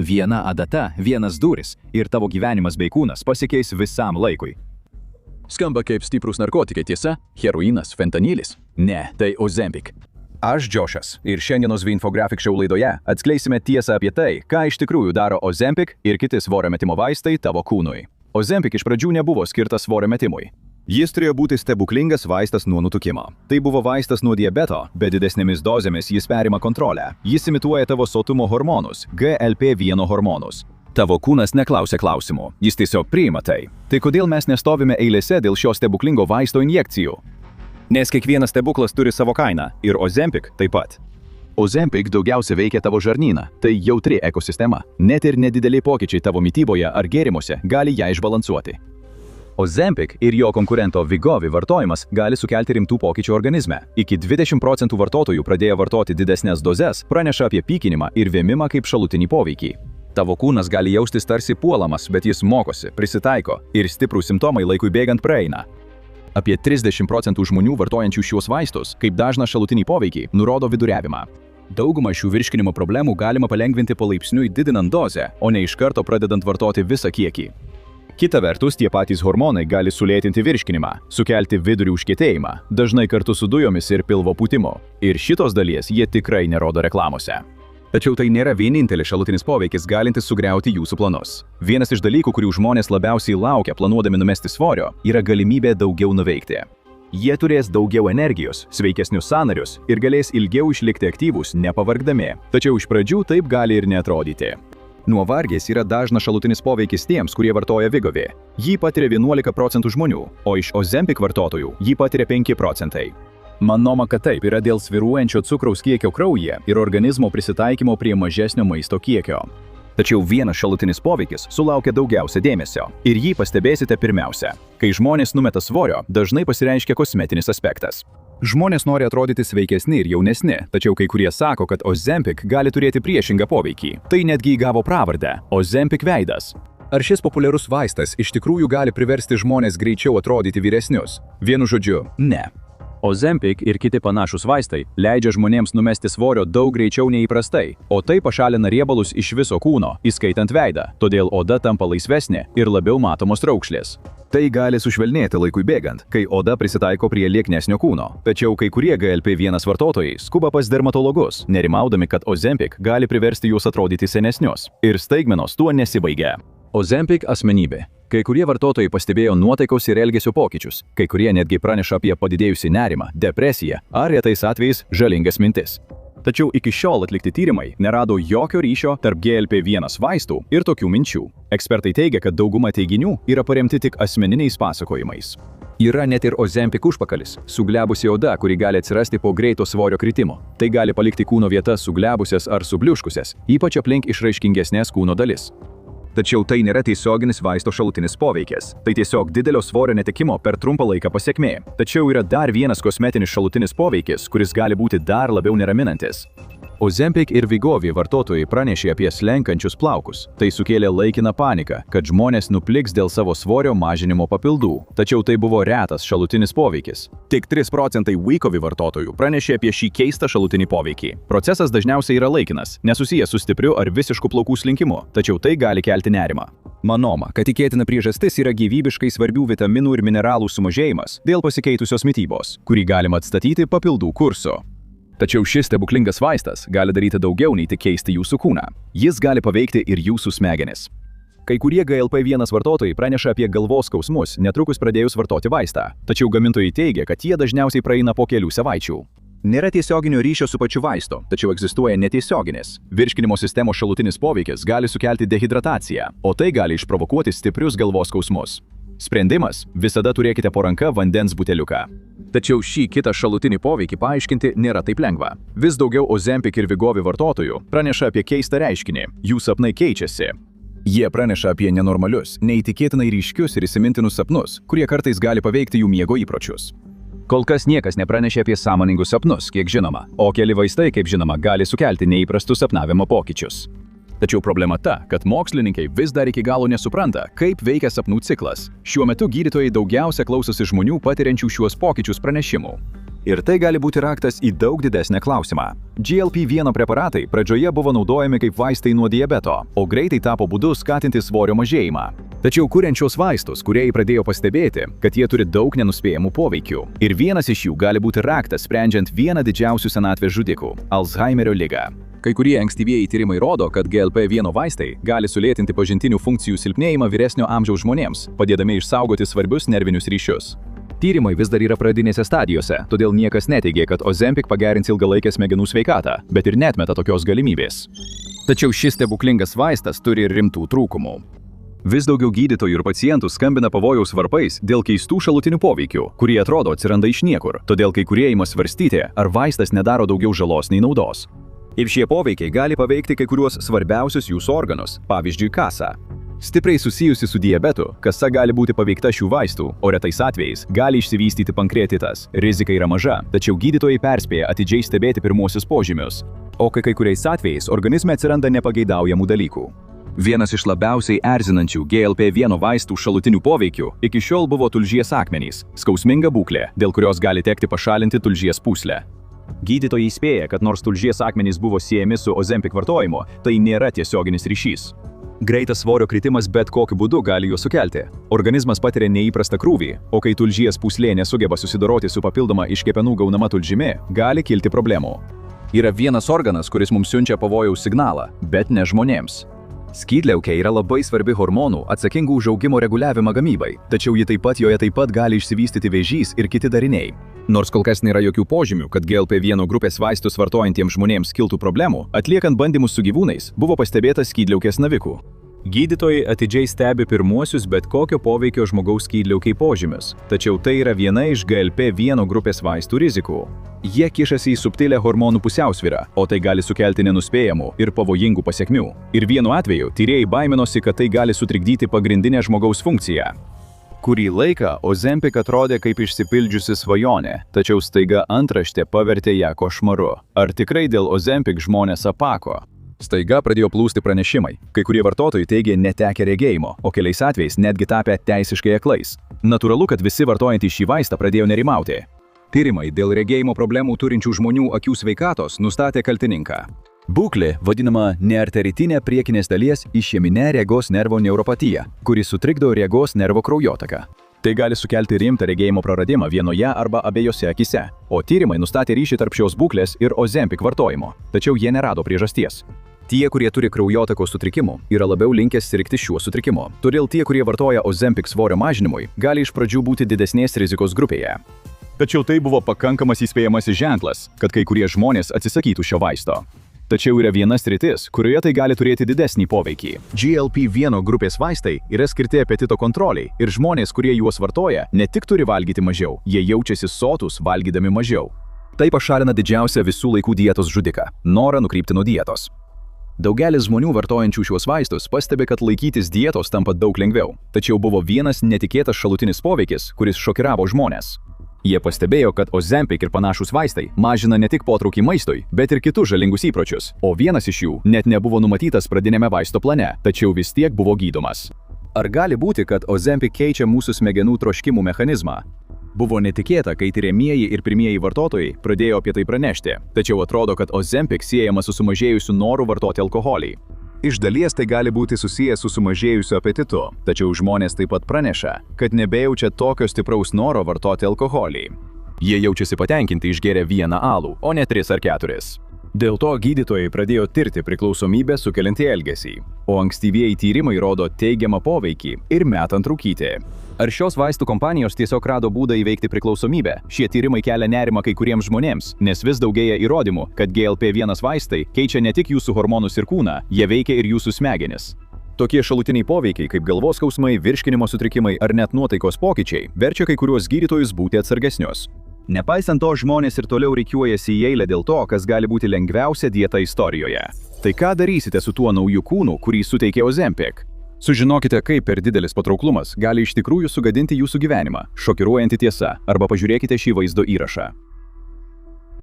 Viena adata, vienas dūris ir tavo gyvenimas bei kūnas pasikeis visam laikui. Skamba kaip stiprus narkotikai, tiesa? Heroinas, fentanilis? Ne, tai Ozempic. Aš Džošas ir šiandienos Infographic Show laidoje atskleisime tiesą apie tai, ką iš tikrųjų daro Ozempic ir kiti svorio metimo vaistai tavo kūnui. Ozempic iš pradžių nebuvo skirtas svorio metimui. Jis turėjo būti stebuklingas vaistas nuo nutukimo. Tai buvo vaistas nuo diabeto, bet didesnėmis dozėmis jis perima kontrolę. Jis imituoja tavo sotumo hormonus, GLP-1 hormonus. Tavo kūnas neklausia klausimų, jis tiesiog priima tai. Tai kodėl mes nestovime eilėse dėl šio stebuklingo vaisto injekcijų? Nes kiekvienas stebuklas turi savo kainą ir Ozempic taip pat. Ozempic daugiausia veikia tavo žarnyną, tai jautri ekosistema. Net ir nedideliai pokyčiai tavo mityboje ar gėrimuose gali ją išbalansuoti. Ozempic ir jo konkurento Wegovy vartojimas gali sukelti rimtų pokyčių organizme. Iki 20% vartotojų pradėję vartoti didesnės dozes praneša apie pykinimą ir vėmimą kaip šalutinį poveikį. Tavo kūnas gali jaustis tarsi puolamas, bet jis mokosi, prisitaiko ir stiprūs simptomai laikui bėgant praeina. Apie 30% žmonių vartojančių šiuos vaistus, kaip dažną šalutinį poveikį, nurodo viduriavimą. Daugumą šių virškinimo problemų galima palengvinti palaipsniui didinant dozę, o ne iš karto pradedant vartoti visą kiekį. Kita vertus, tie patys hormonai gali sulėtinti virškinimą, sukelti vidurių užkietėjimą, dažnai kartu su dujomis ir pilvo pūtimu. Ir šitos dalies jie tikrai nerodo reklamose. Tačiau tai nėra vienintelis šalutinis poveikis galintis sugriauti jūsų planus. Vienas iš dalykų, kurių žmonės labiausiai laukia planuodami numesti svorio, yra galimybė daugiau nuveikti. Jie turės daugiau energijos, sveikesnius sąnarius ir galės ilgiau išlikti aktyvūs, nepavargdami. Tačiau iš pradžių taip gali ir neatrodyti. Nuovargis yra dažnas šalutinis poveikis tiems, kurie vartoja Wegovy. Jį patiria 11% žmonių, o iš Ozempic vartotojų jį patiria 5%. Manoma, kad taip yra dėl svyruojančio cukraus kiekio kraujyje ir organizmo prisitaikymo prie mažesnio maisto kiekio. Tačiau vienas šalutinis poveikis sulaukia daugiausia dėmesio ir jį pastebėsite pirmiausia. Kai žmonės numeta svorio, dažnai pasireiškia kosmetinis aspektas. Žmonės nori atrodyti sveikesni ir jaunesni, tačiau kai kurie sako, kad Ozempic gali turėti priešingą poveikį. Tai netgi įgavo pravardę – Ozempic veidas. Ar šis populiarus vaistas iš tikrųjų gali priversti žmonės greičiau atrodyti vyresnius? Vienu žodžiu – ne. Ozempic ir kiti panašūs vaistai leidžia žmonėms numesti svorio daug greičiau nei įprastai, o tai pašalina riebalus iš viso kūno, įskaitant veidą, todėl oda tampa laisvesnė ir labiau matomos raukšlės. Tai gali sušvelnėti laikui bėgant, kai oda prisitaiko prie lieknesnio kūno. Tačiau kai kurie GLP-1 vartotojai skuba pas dermatologus, nerimaudami, kad Ozempic gali priversti juos atrodyti senesnius. Ir staigmenos tuo nesibaigia. Ozempic asmenybė. Kai kurie vartotojai pastebėjo nuotaikos ir elgesio pokyčius, kai kurie netgi praneša apie padidėjusį nerimą, depresiją ar retais atvejais žalingas mintis. Tačiau iki šiol atlikti tyrimai nerado jokio ryšio tarp GLP-1 vaistų ir tokių minčių. Ekspertai teigia, kad dauguma teiginių yra paremti tik asmeniniais pasakojimais. Yra net ir Ozempic užpakalis, suglebusi oda, kuri gali atsirasti po greito svorio kritimo. Tai gali palikti kūno vietas suglebusias ar subliuškusias, ypač aplink išraiškingesnės kūno dalis. Tačiau tai nėra tiesioginis vaisto šalutinis poveikis. Tai tiesiog didelio svorio netekimo per trumpą laiką pasekmė. Tačiau yra dar vienas kosmetinis šalutinis poveikis, kuris gali būti dar labiau neraminantis. Ozempic ir Wegovy vartotojai pranešė apie slenkančius plaukus. Tai sukėlė laikiną paniką, kad žmonės nupliks dėl savo svorio mažinimo papildų. Tačiau tai buvo retas šalutinis poveikis. Tik 3% Wegovy vartotojų pranešė apie šį keistą šalutinį poveikį. Procesas dažniausiai yra laikinas, nesusijęs su stipriu ar visišku plaukų slinkimu, tačiau tai gali kelti nerimą. Manoma, kad tikėtina priežastis yra gyvybiškai svarbių vitaminų ir mineralų sumažėjimas dėl pasikeitusios mitybos, kurį galima atstatyti papildų kursu. Tačiau šis stebuklingas vaistas gali daryti daugiau nei tik keisti jūsų kūną. Jis gali paveikti ir jūsų smegenis. Kai kurie GLP-1 vartotojai praneša apie galvos skausmus netrukus pradėjus vartoti vaistą, tačiau gamintojai teigia, kad jie dažniausiai praeina po kelių savaičių. Nėra tiesioginio ryšio su pačiu vaistu, tačiau egzistuoja netiesioginis. Virškinimo sistemos šalutinis poveikis gali sukelti dehidrataciją, o tai gali išprovokuoti stiprius galvos skausmus. Sprendimas – visada turėkite po ranka vandens buteliuką. Tačiau šį kitą šalutinį poveikį paaiškinti nėra taip lengva. Vis daugiau Ozempic ir Wegovy vartotojų praneša apie keistą reiškinį – jų sapnai keičiasi. Jie praneša apie nenormalius, neįtikėtinai ryškius ir įsimintinus sapnus, kurie kartais gali paveikti jų miego įpročius. Kol kas niekas nepranešė apie sąmoningus sapnus, kiek žinoma, o keli vaistai, kaip žinoma, gali sukelti neįprastus sapnavimo pokyčius. Tačiau problema ta, kad mokslininkai vis dar iki galo nesupranta, kaip veikia sapnų ciklas. Šiuo metu gydytojai daugiausia klausosi žmonių patiriančių šiuos pokyčius pranešimų. Ir tai gali būti raktas į daug didesnę klausimą. GLP-1 preparatai pradžioje buvo naudojami kaip vaistai nuo diabeto, o greitai tapo būdu skatinti svorio mažėjimą. Tačiau kuriant šios vaistus, kūrėjai pradėjo pastebėti, kad jie turi daug nenuspėjamų poveikių. Ir vienas iš jų gali būti raktas sprendžiant vieną didžiausių senatvės žudikų – Alzheimerio ligą. Kai kurie ankstyvieji tyrimai rodo, kad GLP-1 vaistai gali sulėtinti pažintinių funkcijų silpnėjimą vyresnio amžiaus žmonėms, padėdami išsaugoti svarbius nervinius ryšius. Tyrimai vis dar yra pradinėse stadijose, todėl niekas neteigia, kad Ozempic pagerins ilgalaikę smegenų sveikatą, bet ir neatmeta tokios galimybės. Tačiau šis stebuklingas vaistas turi ir rimtų trūkumų. Vis daugiau gydytojų ir pacientų skambina pavojaus varpais dėl keistų šalutinių poveikių, kurie atrodo atsiranda iš niekur, todėl kai kurie ima svarstyti, ar vaistas nedaro daugiau žalos nei naudos. Ir šie poveikiai gali paveikti kai kuriuos svarbiausius jūsų organus, pavyzdžiui, kasą. Stipriai susijusi su diabetu, kasa gali būti paveikta šių vaistų, o retais atvejais gali išsivystyti pankreatitas. Rizika yra maža, tačiau gydytojai perspėja atidžiai stebėti pirmuosius požymius. O kai kuriais atvejais organizme atsiranda nepageidaujamų dalykų. Vienas iš labiausiai erzinančių GLP-1 vaistų šalutinių poveikių iki šiol buvo tulžies akmenys, skausminga būklė, dėl kurios gali tekti pašalinti tulžies pūslę. Gydytojai įspėja, kad nors tulžies akmenys buvo siejami su Ozempic vartojimu, tai nėra tiesioginis ryšys. Greitas svorio kritimas bet kokiu būdu gali juos sukelti. Organizmas patiria neįprastą krūvį, o kai tulžies pūslė nesugeba susidoroti su papildoma iš kepenų gaunama tulžimi, gali kilti problemų. Yra vienas organas, kuris mums siunčia pavojaus signalą, bet ne žmonėms. Skydliaukė yra labai svarbi hormonų atsakingų už augimo reguliavimą gamybai, tačiau joje taip pat gali išsivystyti vėžys ir kiti dariniai. Nors kol kas nėra jokių požymių, kad GLP-1 grupės vaistus vartojantiems žmonėms kiltų problemų, atliekant bandymus su gyvūnais, buvo pastebėta skydliaukės navikų. Gydytojai atidžiai stebi pirmuosius bet kokio poveikio žmogaus skydliaukiai požymius, tačiau tai yra viena iš GLP-1 grupės vaistų rizikų. Jie kišasi į subtilę hormonų pusiausvyrą, o tai gali sukelti nenuspėjamų ir pavojingų pasekmių. Ir vienu atveju tyrėjai baiminosi, kad tai gali sutrikdyti pagrindinę žmogaus funkciją. Kurį laiką Ozempic atrodė kaip išsipildžiusi svajonė, tačiau staiga antraštė pavertė ją košmaru. Ar tikrai dėl Ozempic žmonės apako? Staiga pradėjo plūsti pranešimai. Kai kurie vartotojai teigė netekę regėjimo, o keliais atvejais netgi tapę teisiškai aklais. Natūralu, kad visi vartojantys šį vaistą pradėjo nerimauti. Tyrimai dėl regėjimo problemų turinčių žmonių akių sveikatos nustatė kaltininką. Būklė vadinama nearteritinė priekinės dalies išeminė regos nervo neuropatija, kuri sutrikdo regos nervo kraujotaką. Tai gali sukelti rimtą regėjimo praradimą vienoje arba abiejose akise, o tyrimai nustatė ryšį tarp šios būklės ir Ozempic vartojimo, tačiau jie nerado priežasties. Tie, kurie turi kraujotakos sutrikimų, yra labiau linkęs sirgti šiuo sutrikimu. Todėl tie, kurie vartoja Ozempic svorio mažinimui, gali iš pradžių būti didesnės rizikos grupėje. Tačiau tai buvo pakankamas įspėjamasis ženklas, kad kai kurie žmonės atsisakytų šio vaisto. Tačiau yra viena sritis, kurioje tai gali turėti didesnį poveikį. GLP-1 grupės vaistai yra skirti apetito kontroliai ir žmonės, kurie juos vartoja, ne tik turi valgyti mažiau, jie jaučiasi sotūs valgydami mažiau. Tai pašalina didžiausią visų laikų dietos žudiką – norą nukrypti nuo dietos. Daugelis žmonių vartojančių šiuos vaistus pastebi, kad laikytis dietos tampa daug lengviau. Tačiau buvo vienas netikėtas šalutinis poveikis, kuris šokiravo žmones. Jie pastebėjo, kad Ozempic ir panašūs vaistai mažina ne tik potraukį maistui, bet ir kitus žalingus įpročius, o vienas iš jų net nebuvo numatytas pradinėme vaisto plane, tačiau vis tiek buvo gydomas. Ar gali būti, kad Ozempic keičia mūsų smegenų troškimų mechanizmą? Buvo netikėta, kai tiriamieji ir pirmieji vartotojai pradėjo apie tai pranešti, tačiau atrodo, kad Ozempic siejama su sumažėjusiu noru vartoti alkoholį. Iš dalies tai gali būti susijęs su sumažėjusiu apetitu, tačiau žmonės taip pat praneša, kad nebejaučia tokio stipraus noro vartoti alkoholį. Jie jaučiasi patenkinti išgėrę vieną alų, o ne 3 ar 4. Dėl to gydytojai pradėjo tirti priklausomybę sukeliantį elgesį, o ankstyvieji tyrimai rodo teigiamą poveikį ir metant rūkyti. Ar šios vaistų kompanijos tiesiog rado būdą įveikti priklausomybę? Šie tyrimai kelia nerimą kai kuriems žmonėms, nes vis daugėja įrodymų, kad GLP-1 vaistai keičia ne tik jūsų hormonus ir kūną, jie veikia ir jūsų smegenis. Tokie šalutiniai poveikiai kaip galvos skausmai, virškinimo sutrikimai ar net nuotaikos pokyčiai verčia kai kuriuos gydytojus būti atsargesnius. Nepaisant to, žmonės ir toliau rikiuojasi į eilę dėl to, kas gali būti lengviausia dieta istorijoje. Tai ką darysite su tuo nauju kūnu, kurį suteikė Ozempic? Sužinokite, kaip per didelis patrauklumas gali iš tikrųjų sugadinti jūsų gyvenimą, šokiruojanti tiesa, arba pažiūrėkite šį vaizdo įrašą.